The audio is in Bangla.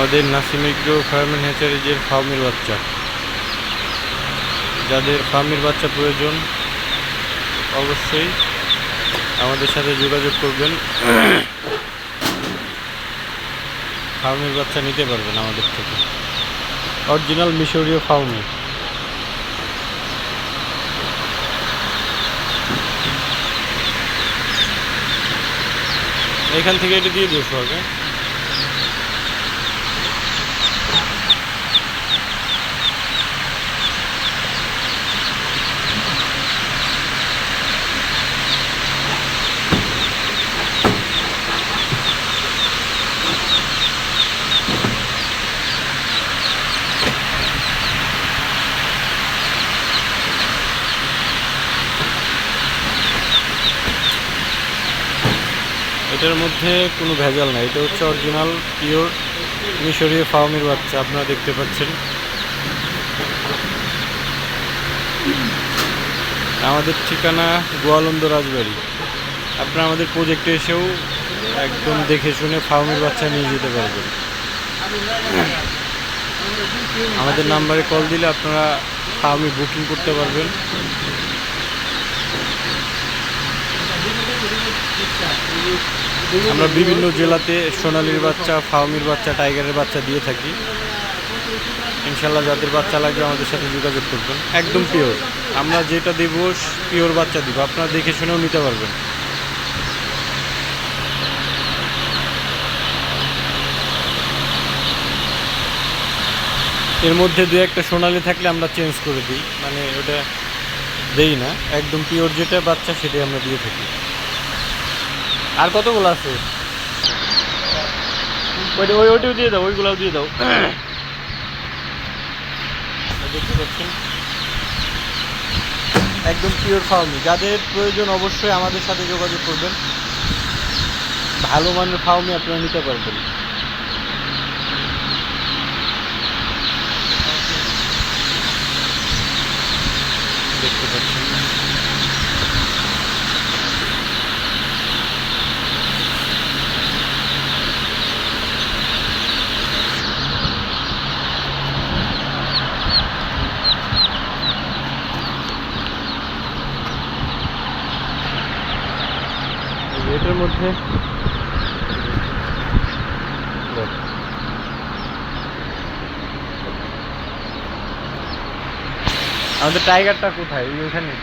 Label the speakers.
Speaker 1: আমাদের নাসিম এগ্রো ফার্ম অ্যান্ড হ্যাচারিজের ফার্মের বাচ্চা, যাদের ফার্মের বাচ্চা প্রয়োজন অবশ্যই আমাদের সাথে যোগাযোগ করবেন। ফার্মের বাচ্চা নিতে পারবেন আমাদের থেকে, অরিজিনাল মিশরীয় ফার্মে। এখান থেকে এটা দিয়ে দিও আগে। এটার মধ্যে কোনো ভেজাল নাই, এটা হচ্ছে অরিজিনাল পিওর মিশরীয় ফার্মের বাচ্চা। আপনারা দেখতে পাচ্ছেন আমাদের ঠিকানা গোয়ালন্দ রাজবাড়ি। আপনারা আমাদের প্রজেক্টে এসেও একদম দেখে শুনে ফার্মের বাচ্চা নিয়ে যেতে পারবেন। আমাদের নাম্বারে কল দিলে আপনারা ফার্মে বুকিং করতে পারবেন। আমরা বিভিন্ন জেলাতে সোনালির বাচ্চা, ফার্মের বাচ্চা, টাইগারের বাচ্চা দিয়ে থাকি। ইনশাল্লাহ যাদের বাচ্চা লাগবে আমাদের সাথে যোগাযোগ করবেন। একদম পিওর, আমরা যেটা দেব পিওর বাচ্চা দিব, আপনারা দেখে শুনেও নিতে পারবেন। এর মধ্যে দু একটা সোনালি থাকলে আমরা চেঞ্জ করে দিই, মানে ওটা দেই না। একদম পিওর যেটা বাচ্চা সেটাই আমরা দিয়ে থাকি। আর কতগুলো আছে ওইটাও দিয়ে দাও, ওইগুলাও দিয়ে দাও। দেখতে পাচ্ছেন একদম পিওর ফার্মি। যাদের প্রয়োজন অবশ্যই আমাদের সাথে যোগাযোগ করবেন। ভালো মানের ফার্মি আপনারা নিতে পারবেন। দেখতে পাচ্ছেন এটার মধ্যে আমাদের টাইগারটা কোথায়? ওইখানে।